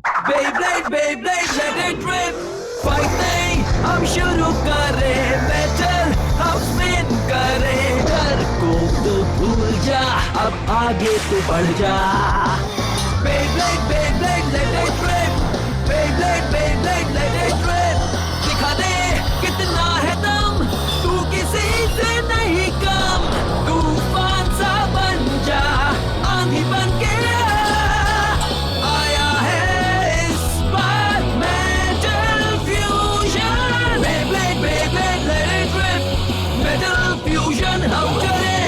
Beyblade, Beyblade, let it rip. Fight नहीं हम शुरू करें, बैटल हम स्पिन करें। डर को तो भूल जा, अब आगे तो बढ़ जा। Beyblade, Beyblade, let it rip. Beyblade, Beyblade, let it rip. दिखा दे कितना है दम, तू किसी से नहीं कम। तूफान सा बन जा, आंधी बन के आया है इस बार metal fusion. Beyblade, Beyblade, let it rip. Metal fusion हम करें।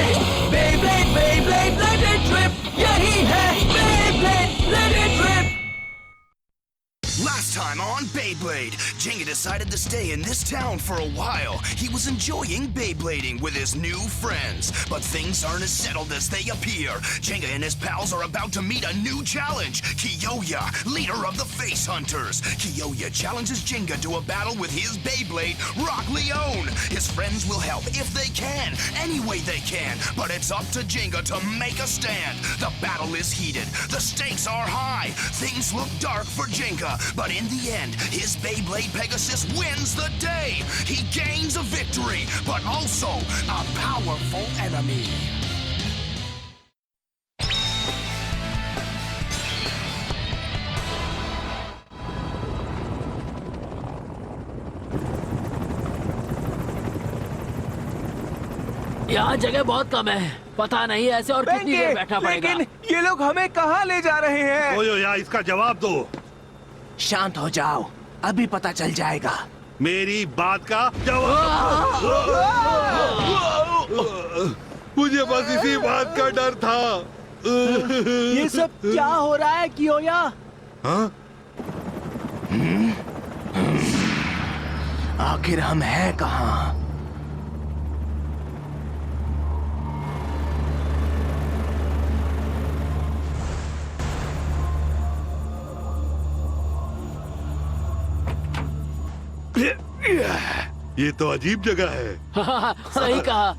Beyblade, Beyblade, let it rip. यही है Beyblade, let it rip. Last time on Beyblade, Jenga decided to stay in this town for a while. He was enjoying Beyblading with his new friends. But things aren't as settled as they appear. Jenga and his pals are about to meet a new challenge. Kiyoya, leader of the Face Hunters. Kiyoya challenges Jenga to a battle with his Beyblade, Rock Leone. His friends will help if they can, any way they can. But it's up to Jenga to make a stand. The battle is heated. The stakes are high. Things look dark for Jenga. But in the end, his Beyblade Pegasus wins the day. He gains a victory, but also a powerful enemy. यहाँ जगह बहुत कम है, पता नहीं ऐसे और कितनी देर बैठा पड़ेगा। लेकिन ये लोग हमें कहाँ ले जा रहे हैं? ओयो यार, इसका जवाब दो। शांत हो जाओ, अभी पता चल जाएगा। मेरी बात का जवाब। मुझे बस इसी बात का डर था। ये सब क्या हो रहा है कियोया? हाँ? आखिर हम हैं कहाँ? ये तो अजीब जगह है। सही कहा।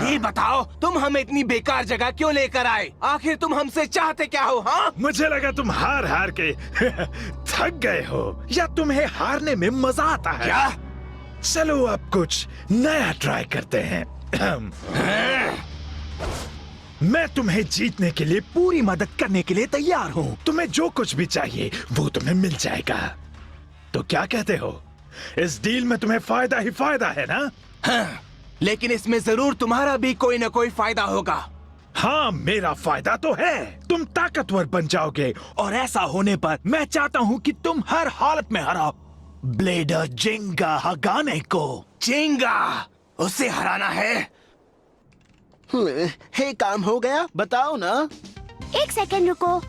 ये बताओ, तुम हमें इतनी बेकार जगह क्यों लेकर आए? आखिर तुम हमसे चाहते क्या हो? हाँ, मुझे लगा तुम हार हार के थक गए हो, या तुम्हें हारने में मजा आता है। क्या? चलो अब कुछ नया ट्राई करते हैं। मैं तुम्हें जीतने के लिए पूरी मदद करने के लिए तैयार हूँ। तुम्हें जो कुछ भी चाहिए वो तुम्हें मिल जाएगा। तो क्या कहते हो? इस डील में तुम्हें फायदा ही फायदा है ना? हाँ, लेकिन इसमें जरूर तुम्हारा भी कोई न कोई फायदा होगा। हाँ, मेरा फायदा तो है। तुम ताकतवर बन जाओगे, और ऐसा होने पर मैं चाहता हूँ कि तुम हर हालत में हराओ ब्लेडर जेंगा हगाने को। जेंगा, उसे हराना है? हे, काम हो गया? बताओ ना। एक सेकंड रुको।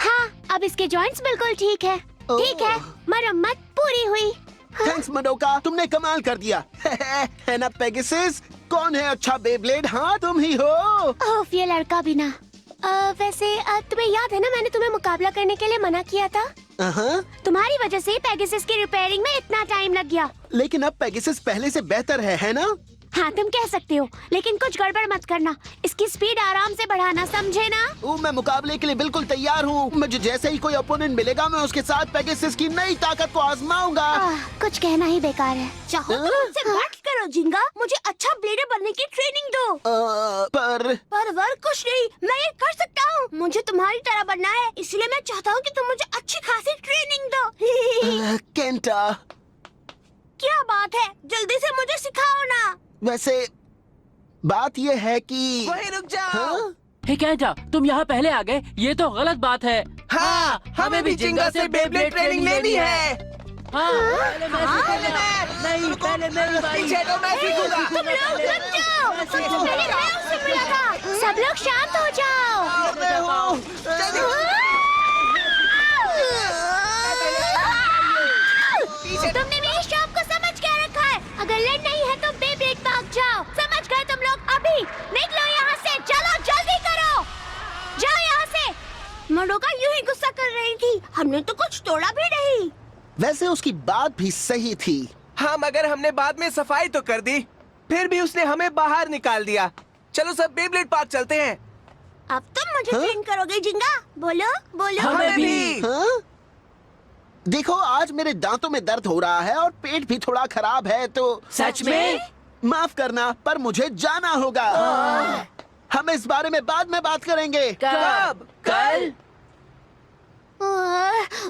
हाँ, अब इसके जॉइंट्स बिल्कुल ठीक है। ठीक है, मरम्मत पूरी हुई। थैंक्स मडोका, तुमने कमाल कर दिया। है ना पेगासस? कौन है अच्छा बेब्लेड? हाँ, तुम ही हो। ओह, ये लड़का भी ना। वैसे तुम्हें याद है ना, मैंने तुम्हें मुकाबला करने के लिए मना किया था। तुम्हारी वजह से पेगासस की रिपेयरिंग में इतना टाइम लग गया। लेकिन अब पेगासस पहले से बेहतर है ना? हाँ, तुम कह सकते हो, लेकिन कुछ गड़बड़ मत करना। इसकी स्पीड आराम से बढ़ाना, समझे ना? मैं मुकाबले के लिए बिल्कुल तैयार हूँ। मुझे जैसे ही कोई ओपोनेंट मिलेगा, मैं उसके साथ पेगासस की नई ताकत को आजमाऊंगा। कुछ कहना ही बेकार है। चाहो तो मुझसे बात करो जिंगा, मुझे अच्छा ब्लेडर बनने की ट्रेनिंग दो। पर कुछ नहीं, मैं ये कर सकता हूँ। मुझे तुम्हारी तरह बनना है, इसलिए मैं चाहता हूँ कि तुम मुझे अच्छी खासी ट्रेनिंग दो। केंटा, क्या बात है, जल्दी से मुझे सिखाओ ना। वैसे बात ये है कि वहीं रुक जाओ। हे केंटा, तुम यहाँ पहले आ गए, ये तो गलत बात है। हाँ, हमें भी जिंगा से बेब्लेड ट्रेनिंग लेनी है। हाँ, पहले मैं सीखूंगा। नहीं, पहले मेरी बारी। पीछे तो मैं सीखूंगा। तुम लोग रुक जाओ, सबसे पहले मैं उससे मिला था। सब लोग शांत हो जाओ। मैं हूँ। तुमने मेरी शॉप को समझ क्या रखा है? अगर लड़ना ही है तो बेब्लेड भाग जाओ। समझ गए तुम लोग? अभी निकलो यहाँ से, चलो जल्दी करो, जाओ यहाँ से। मडोका यूं ही गुस्सा कर रही थी, हमने तो कुछ तोड़ा भी नहीं। वैसे उसकी बात भी सही थी। हाँ, मगर हमने बाद में सफाई तो कर दी, फिर भी उसने हमें बाहर निकाल दिया। चलो सब बेब्लेड पार्क चलते हैं। अब तुम मुझे ट्रेन करोगे जिंगा? बोलो बोलो। हमें भी। हाँ? देखो आज मेरे दांतों में दर्द हो रहा है और पेट भी थोड़ा खराब है, तो सच में? माफ करना पर मुझे जाना होगा। हम इस बारे में बाद में बात करेंगे। कब? कल?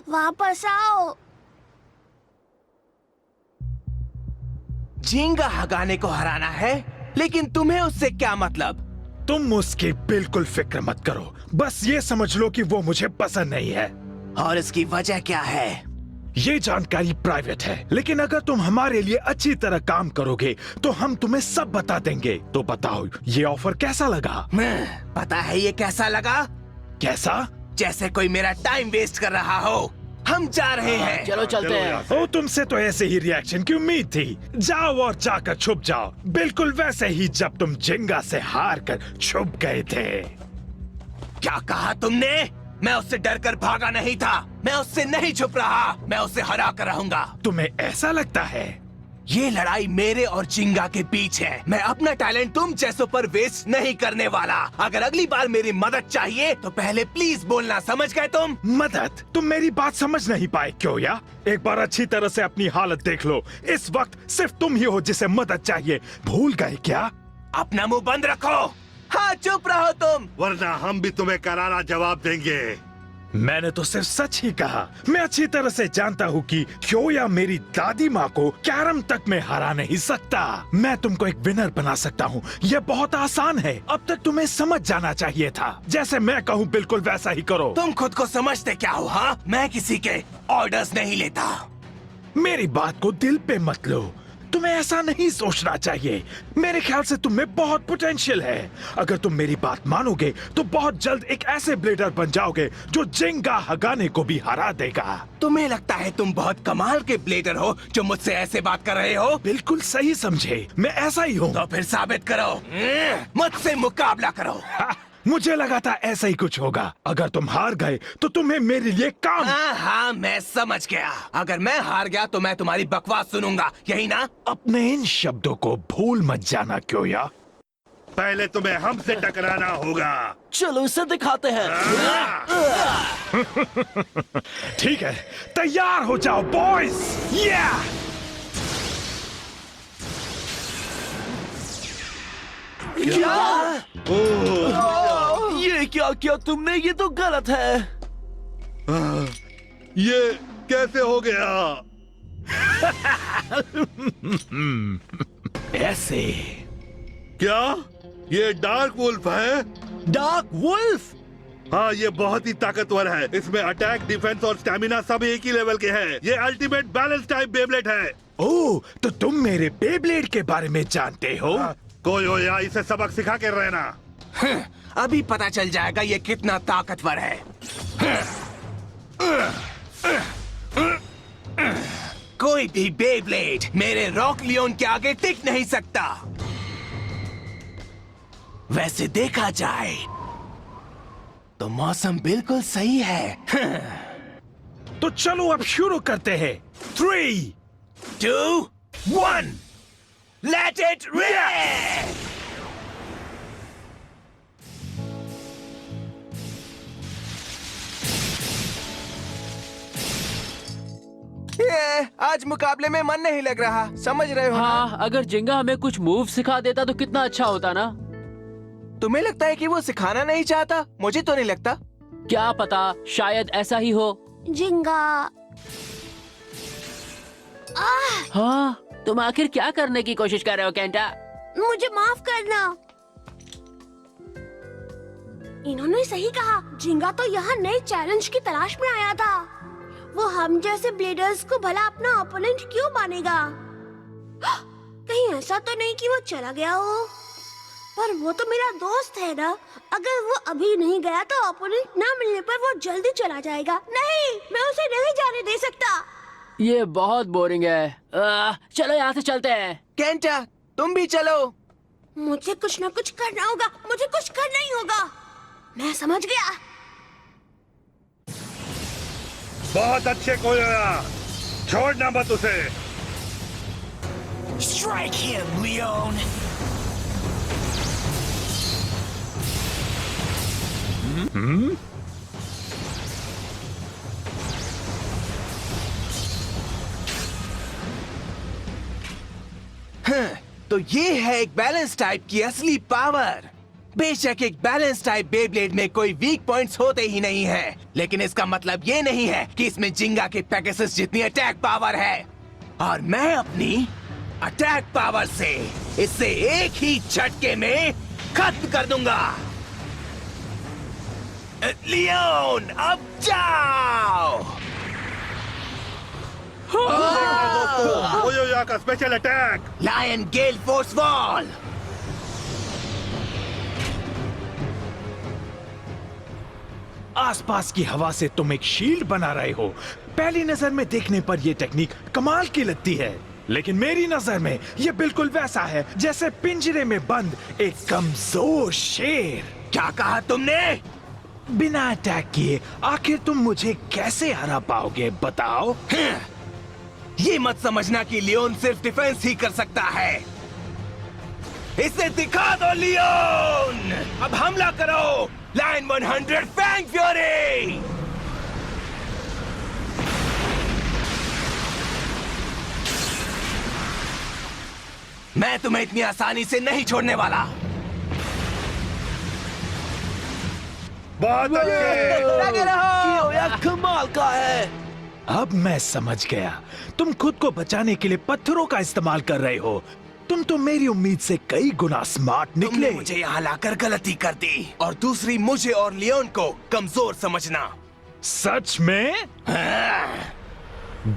वापस आओ। झींगा हगाने को हराना है, लेकिन तुम्हें उससे क्या मतलब? तुम उसकी बिल्कुल फिक्र मत करो, बस ये समझ लो कि वो मुझे पसंद नहीं है। और इसकी वजह क्या है? ये जानकारी प्राइवेट है, लेकिन अगर तुम हमारे लिए अच्छी तरह काम करोगे तो हम तुम्हें सब बता देंगे। तो बताओ ये ऑफर कैसा लगा? पता है ये कैसा लगा? कैसा? जैसे कोई मेरा टाइम वेस्ट कर रहा हो। हम जा रहे हैं। चलो चलते हैं। ओ तुमसे तो ऐसे ही रिएक्शन की उम्मीद थी। जाओ और जाकर छुप जाओ, बिल्कुल वैसे ही जब तुम जिंगा से हार कर छुप गए थे। क्या कहा तुमने? मैं उससे डरकर भागा नहीं था। मैं उससे नहीं छुप रहा। मैं उसे हरा कर रहूंगा। तुम्हें ऐसा लगता है? ये लड़ाई मेरे और जिंगा के बीच है। मैं अपना टैलेंट तुम जैसों पर वेस्ट नहीं करने वाला। अगर अगली बार मेरी मदद चाहिए तो पहले प्लीज बोलना, समझ गए तुम? मदद? तुम मेरी बात समझ नहीं पाए क्यों या? एक बार अच्छी तरह से अपनी हालत देख लो। इस वक्त सिर्फ तुम ही हो जिसे मदद चाहिए। भूल गए क्या? अपना मुंह बंद रखो। हाँ चुप रहो तुम। वरना हम भी तुम्हें करारा जवाब देंगे। मैंने तो सिर्फ सच ही कहा। मैं अच्छी तरह से जानता हूँ कि क्योया मेरी दादी माँ को कैरम तक में हरा नहीं सकता। मैं तुमको एक विनर बना सकता हूँ। यह बहुत आसान है। अब तक तुम्हें समझ जाना चाहिए था। जैसे मैं कहूँ बिल्कुल वैसा ही करो। तुम खुद को समझते क्या हो? हाँ, मैं किसी के ऑर्डर्स नहीं लेता। मेरी बात को दिल पे मत लो। तुम्हें ऐसा नहीं सोचना चाहिए। मेरे ख्याल से तुम में बहुत पोटेंशियल है। अगर तुम मेरी बात मानोगे तो बहुत जल्द एक ऐसे ब्लेडर बन जाओगे जो जिंगा हगाने को भी हरा देगा। तुम्हें लगता है तुम बहुत कमाल के ब्लेडर हो जो मुझसे ऐसे बात कर रहे हो? बिल्कुल सही समझे, मैं ऐसा ही हूँ। तो फिर साबित करो। मुझसे मुकाबला करो। मुझे लगा था ऐसा ही कुछ होगा। अगर तुम हार गए तो तुम्हें मेरे लिए काम। हाँ, मैं समझ गया। अगर मैं हार गया तो मैं तुम्हारी बकवास सुनूंगा, यही ना? अपने इन शब्दों को भूल मत जाना क्योया। पहले तुम्हें हमसे टकराना होगा। चलो इसे दिखाते हैं। ठीक है, तैयार हो जाओ बॉयज। ये क्या किया तुमने? ये तो गलत है। ये कैसे हो गया? ऐसे। क्या ये डार्क वुल्फ है? Dark Wolf? हाँ, ये बहुत ही ताकतवर है। इसमें अटैक, डिफेंस और स्टैमिना सब एक ही लेवल के हैं। ये अल्टीमेट बैलेंस टाइप बेब्लेड है। ओह, तो तुम मेरे बेब्लेड के बारे में जानते हो? कोई हो या इसे सबक सिखा के रहना। अभी पता चल जाएगा ये कितना ताकतवर है। कोई भी बेब्लेड मेरे रॉक लियोन के आगे टिक नहीं सकता। वैसे देखा जाए तो मौसम बिल्कुल सही है। तो चलो अब शुरू करते हैं। 3, 2, 1, let it rip! आज मुकाबले में मन नहीं लग रहा, समझ रहे हो ना? हाँ, अगर जिंगा हमें कुछ मूव सिखा देता तो कितना अच्छा होता ना। तुम्हें लगता है कि वो सिखाना नहीं चाहता? मुझे तो नहीं लगता। क्या पता, शायद ऐसा ही हो। जिंगा। हाँ, तुम आखिर क्या करने की कोशिश कर रहे हो केंटा? मुझे माफ करना। इन्होंने सही कहा। जिंगा तो यहाँ नए चैलेंज की तलाश में आया था। वो हम जैसे ब्लेडर्स को भला अपना ओपोनेंट क्यों मानेगा? कहीं ऐसा तो नहीं कि वो चला गया हो? पर वो तो मेरा दोस्त है ना। अगर वो अभी नहीं गया तो ओपोनेंट ना मिलने पर वो जल्दी चला जाएगा। नहीं, मैं उसे नहीं जाने दे सकता। ये बहुत बोरिंग है। चलो यहाँ से चलते हैं। केंटा, तुम भी चलो। मुझे कुछ ना कुछ करना होगा। मुझे कुछ करना ही होगा। मैं समझ गया। बहुत अच्छे कोयोया, छोड़ना मत उसे। Strike him, Leon. तो ये है एक बैलेंस टाइप की असली पावर। बेशक एक बैलेंस टाइप बेब्लेड में कोई वीक पॉइंट्स होते ही नहीं है, लेकिन इसका मतलब ये नहीं है कि इसमें जिंगा के पेगासस जितनी अटैक पावर है। और मैं अपनी अटैक पावर से इसे एक ही झटके में खत्म कर दूंगा। लियोन, अब जाओ। ओयोया का स्पेशल अटैक। लायन गेल फोर्स वॉल। आसपास की हवा से तुम एक शील्ड बना रहे हो। पहली नजर में देखने पर यह टेक्निक कमाल की लगती है, लेकिन मेरी नजर में यह बिल्कुल वैसा है जैसे पिंजरे में बंद एक कमजोर शेर। क्या कहा तुमने? बिना अटैक किए आखिर तुम मुझे कैसे हरा पाओगे, बताओ? ये मत समझना कि लियोन सिर्फ डिफेंस ही कर सकता है। इसे दिखा दो लियोन। अब हमला करो। Line 100 fang fury. मैं तुम्हें इतनी आसानी से नहीं छोड़ने वाला। बहुत अच्छे। लगे रहो, यह कमाल का है। अब मैं समझ गया, तुम खुद को बचाने के लिए पत्थरों का इस्तेमाल कर रहे हो। तुम तो मेरी उम्मीद से कई गुना स्मार्ट तुमने निकले। मुझे यहाँ लाकर गलती कर दी, और दूसरी मुझे और लियोन को कमजोर समझना। सच में?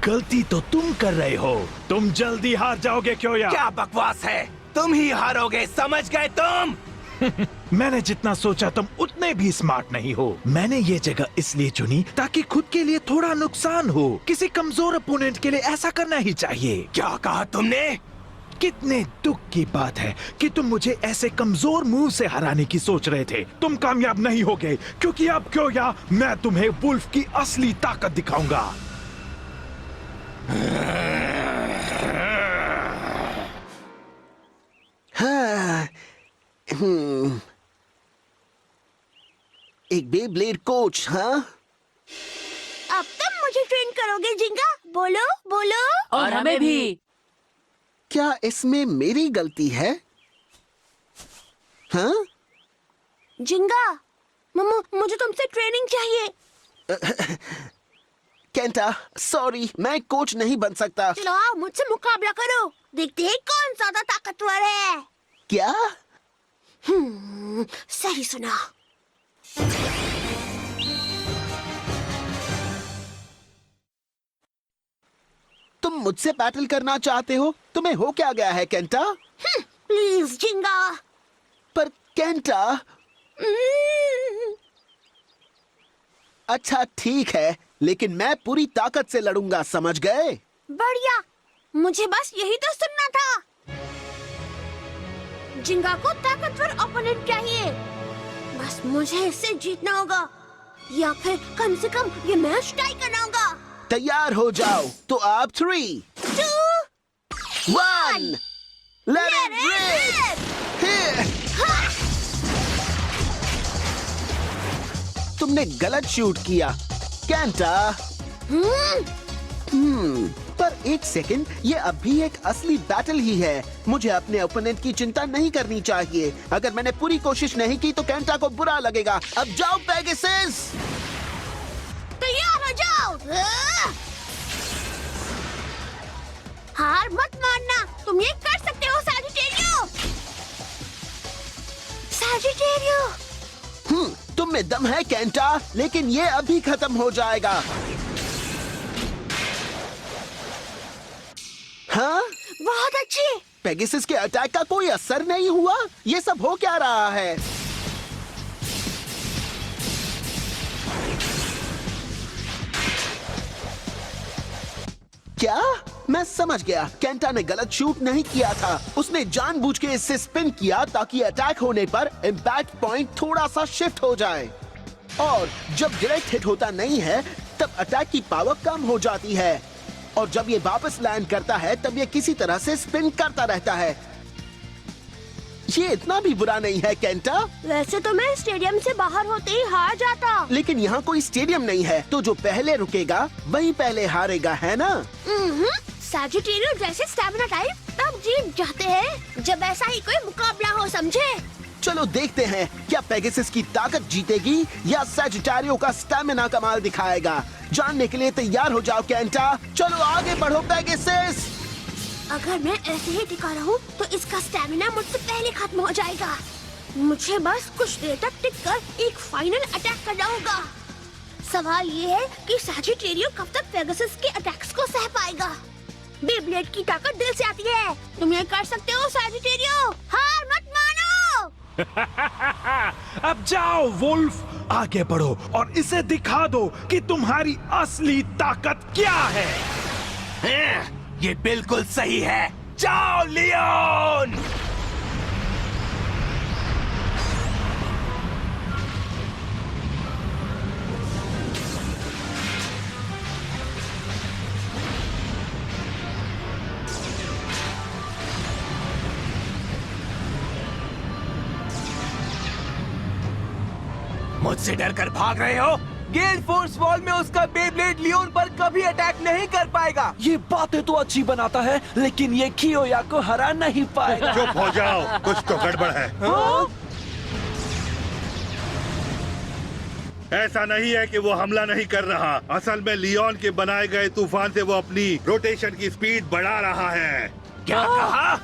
गलती तो तुम कर रहे हो। तुम जल्दी हार जाओगे क्यों यार? क्या बकवास है, तुम ही हारोगे, समझ गए तुम? मैंने जितना सोचा तुम उतने भी स्मार्ट नहीं हो। मैंने ये जगह इसलिए चुनी ताकि खुद के लिए थोड़ा नुकसान हो। किसी कमजोर अपोनेंट के लिए ऐसा करना ही चाहिए। क्या कहा तुमने? कितने दुख की बात है कि तुम मुझे ऐसे कमजोर मूव से हराने की सोच रहे थे। तुम कामयाब नहीं हो गए, क्योंकि अब क्यों या मैं तुम्हें वुल्फ की असली ताकत दिखाऊंगा। हाँ, एक बेब्लेड कोच, हाँ? अब तुम मुझे ट्रेन करोगे जिंगा? बोलो बोलो। और हमें भी। क्या इसमें मेरी गलती है? हाँ? जिंगा, मुझे तुमसे ट्रेनिंग चाहिए। केंटा, सॉरी, मैं कोच नहीं बन सकता। चलो आओ, मुझसे मुकाबला करो। देखते हैं कौन ज्यादा ताकतवर है। क्या? सही सुना। तुम मुझसे बैटल करना चाहते हो? तुम्हें हो क्या गया है केंटा? प्लीज जिंगा। पर केंटा, अच्छा ठीक है, लेकिन मैं पूरी ताकत से लड़ूंगा, समझ गए? बढ़िया, मुझे बस यही तो सुनना था। जिंगा को ताकतवर ओपोनेंट चाहिए। बस मुझे इससे जीतना होगा, या फिर कम से कम ये मैच टाई करना होगा। तैयार हो जाओ। तो आप 3, 2, 1, let it rip! तुमने गलत शूट किया, केंटा। पर एक सेकंड, ये अब भी एक असली बैटल ही है। मुझे अपने ओपोनेंट की चिंता नहीं करनी चाहिए। अगर मैंने पूरी कोशिश नहीं की तो केंटा को बुरा लगेगा। अब जाओ पेगासस। तैयार हो जाओ। हार मत मानना, तुम ये कर सकते हो सैजिटेरियो। सैजिटेरियो, तुम में दम है केंटा, लेकिन ये अभी खत्म हो जाएगा। हाँ? बहुत अच्छी। पेगासस के अटैक का कोई असर नहीं हुआ। ये सब हो क्या रहा है? क्या? मैं समझ गया, केंटा ने गलत शूट नहीं किया था। उसने जानबूझ के इससे स्पिन किया ताकि अटैक होने पर इम्पैक्ट पॉइंट थोड़ा सा शिफ्ट हो जाए, और जब डायरेक्ट हिट होता नहीं है तब अटैक की पावर कम हो जाती है, और जब ये वापस लैंड करता है तब ये किसी तरह से स्पिन करता रहता है। ये इतना भी बुरा नहीं है केंटा। वैसे तो मैं स्टेडियम से बाहर होते ही हार जाता। लेकिन यहाँ कोई स्टेडियम नहीं है, तो जो पहले रुकेगा वही पहले हारेगा, है ना? सैजिटेरियो जैसे स्टैमिना टाइप तब जीत जाते हैं जब ऐसा ही कोई मुकाबला हो, समझे? चलो देखते हैं क्या पेगासस की ताकत जीतेगी या सैजिटेरियो का स्टैमिना कमाल दिखाएगा। जानने के लिए तैयार हो जाओ केंटा। चलो आगे बढ़ो पेगासस। अगर मैं ऐसे ही टिका रहूं तो इसका स्टैमिना मुझसे पहले खत्म हो जाएगा। मुझे बस कुछ देर तक टिककर एक फाइनल अटैक करना होगा। सवाल ये है कि सैजिटेरियो कब तक पेगासस के अटैक्स को सह पाएगा। बेब्लेड की ताकत दिल से आती है। तुम ये कर सकते हो सैजिटेरियो, हार मत मानो। अब जाओ वुल्फ, आगे बढ़ो और इसे दिखा दो कि तुम्हारी असली ताकत क्या है। ये बिल्कुल सही है। जाओ लियोन। मुझसे डरकर भाग रहे हो? गेल फोर्स वॉल में उसका बेब्लेड लियोन पर कभी अटैक नहीं कर पाएगा। ये बातें तो अच्छी बनाता है, लेकिन ये कियोया को हरा नहीं पाएगा। चुप हो जाओ, कुछ तो गड़बड़ है। ऐसा नहीं है कि वो हमला नहीं कर रहा। असल में लियोन के बनाए गए तूफान से वो अपनी रोटेशन की स्पीड बढ़ा रहा है। क्या कहा?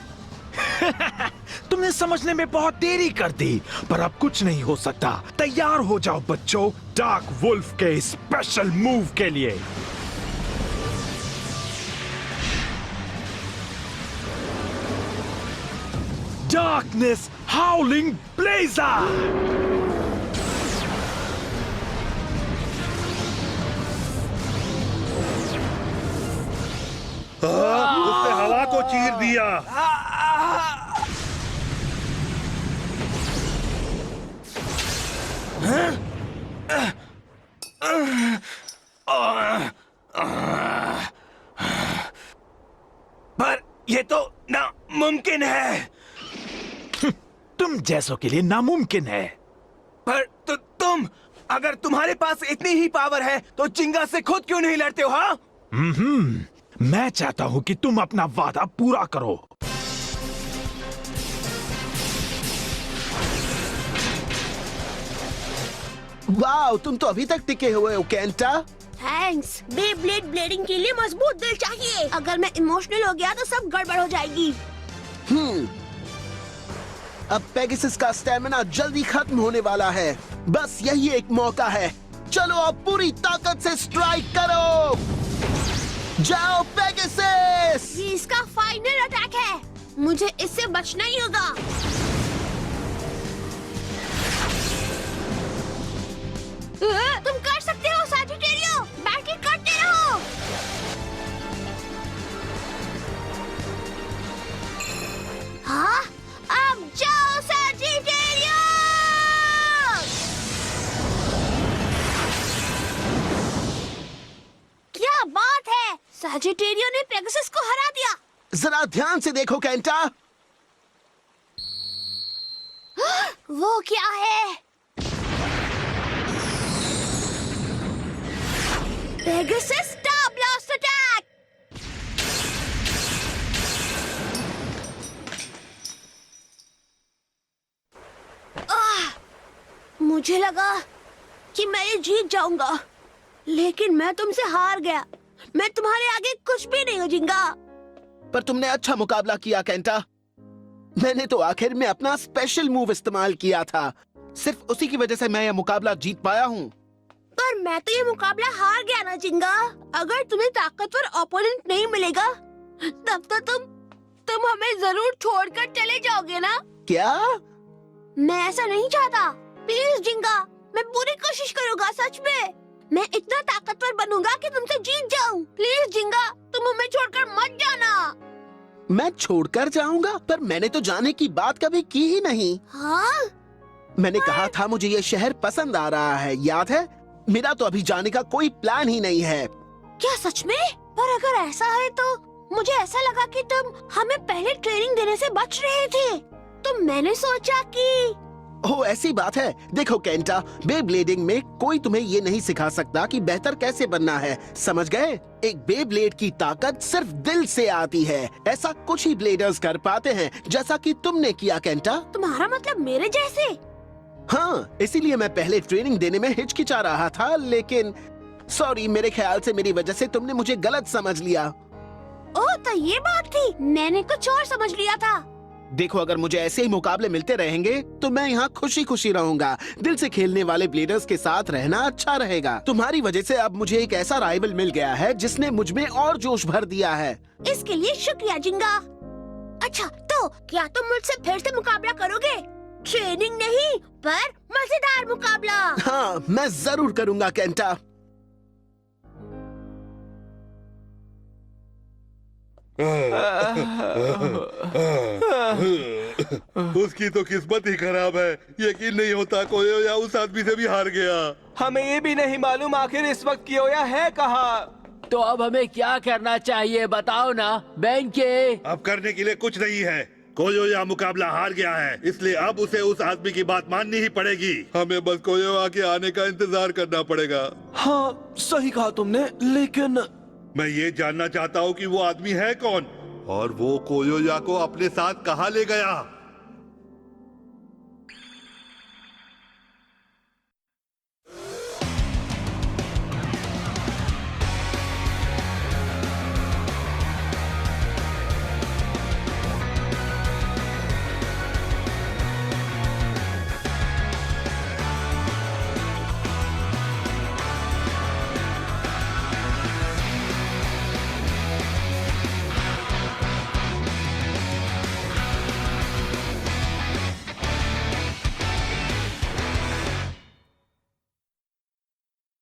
तुमने समझने में बहुत देरी कर दी, पर अब कुछ नहीं हो सकता। तैयार हो जाओ बच्चों, डार्क वुल्फ के स्पेशल मूव के लिए। Darkness हाउलिंग blazer. उसने हवा को चीर दिया। पर ये तो नामुमकिन है। तुम जैसों के लिए नामुमकिन है। पर तुम, अगर तुम्हारे पास इतनी ही पावर है तो जिंगा से खुद क्यों नहीं लड़ते हो? हाँ, मैं चाहता हूं कि तुम अपना वादा पूरा करो। वाह, तुम तो अभी तक टिके हुए हो केंटा। थैंक्स। बेब्लेड ब्लेडिंग के लिए मजबूत दिल चाहिए। अगर मैं इमोशनल हो गया तो सब गड़बड़ हो जाएगी। अब पेगासस का स्टैमिना जल्दी खत्म होने वाला है। बस यही एक मौका है। चलो अब पूरी ताकत से स्ट्राइक करो। जाओ पेगासस। ये इसका फाइनल अटैक है। मुझे इससे बचना ही होगा। तुम कर सकते हो सैजिटेरियो, बैटल करते रहो। हाँ, अब जाओ सैजिटेरियो। क्या बात है, सैजिटेरियो ने पेगासस को हरा दिया। जरा ध्यान से देखो केंटा। वो क्या है? Pegasus star blast attack. मुझे लगा कि मैं ये जीत जाऊंगा, लेकिन मैं तुमसे हार गया। मैं तुम्हारे आगे कुछ भी नहीं हूँ जिंगा। पर तुमने अच्छा मुकाबला किया केंटा। मैंने तो आखिर में अपना स्पेशल मूव इस्तेमाल किया था। सिर्फ उसी की वजह से मैं यह मुकाबला जीत पाया हूँ। पर मैं तो ये मुकाबला हार गया ना जिंगा। अगर तुम्हें ताकतवर ओपोनेंट नहीं मिलेगा तब तो तुम हमें जरूर छोड़कर चले जाओगे ना। क्या? मैं ऐसा नहीं चाहता। प्लीज जिंगा, मैं पूरी कोशिश करूंगा। सच में मैं इतना ताकतवर बनूंगा कि तुमसे जीत जाऊं। प्लीज जिंगा, तुम हमें छोड़कर मत जाना। मैं छोड़कर जाऊंगा? पर मैंने तो जाने की बात कभी की ही नहीं। हाँ? मैंने कहा था मुझे ये शहर पसंद आ रहा है, याद है? मेरा तो अभी जाने का कोई प्लान ही नहीं है। क्या सच में? पर अगर ऐसा है तो मुझे ऐसा लगा कि तुम हमें पहले ट्रेनिंग देने से बच रहे थे। तो मैंने सोचा कि ओ ऐसी बात है। देखो केंटा, बेब्लेडिंग में कोई तुम्हें ये नहीं सिखा सकता कि बेहतर कैसे बनना है, समझ गए? एक बेब्लेड की ताकत सिर्फ दिल से आती है। ऐसा कुछ ही ब्लेडर्स कर पाते हैं, जैसा कि तुमने किया केंटा। तुम्हारा मतलब मेरे जैसे? हाँ, इसीलिए मैं पहले ट्रेनिंग देने में हिचकिचा रहा था, लेकिन सॉरी, मेरे ख्याल से मेरी वजह से तुमने मुझे गलत समझ लिया। ओह, तो ये बात थी। मैंने कुछ और समझ लिया था। देखो, अगर मुझे ऐसे ही मुकाबले मिलते रहेंगे तो मैं यहाँ खुशी खुशी रहूंगा। दिल से खेलने वाले ब्लेडर्स के साथ रहना अच्छा रहेगा। तुम्हारी वजह से अब मुझे एक ऐसा राइवल मिल गया है जिसने मुझ में और जोश भर दिया है। इसके लिए शुक्रिया जिंगा। अच्छा, तो क्या तुम मुझसे फिर से मुकाबला करोगे? ट्रेनिंग नहीं, पर मजेदार मुकाबला। हाँ, मैं जरूर करूंगा केंटा। उसकी तो किस्मत ही खराब है। यकीन नहीं होता कोयोया उस आदमी से भी हार गया। हमें ये भी नहीं मालूम आखिर इस वक्त कियोया है कहाँ। तो अब हमें क्या करना चाहिए बताओ ना बेंके। अब करने के लिए कुछ नहीं है। कोयोया मुकाबला हार गया है, इसलिए अब उसे उस आदमी की बात माननी ही पड़ेगी। हमें बस कोयोया के आने का इंतजार करना पड़ेगा। हाँ, सही कहा तुमने, लेकिन मैं ये जानना चाहता हूँ कि वो आदमी है कौन और वो कोयोया को अपने साथ कहाँ ले गया।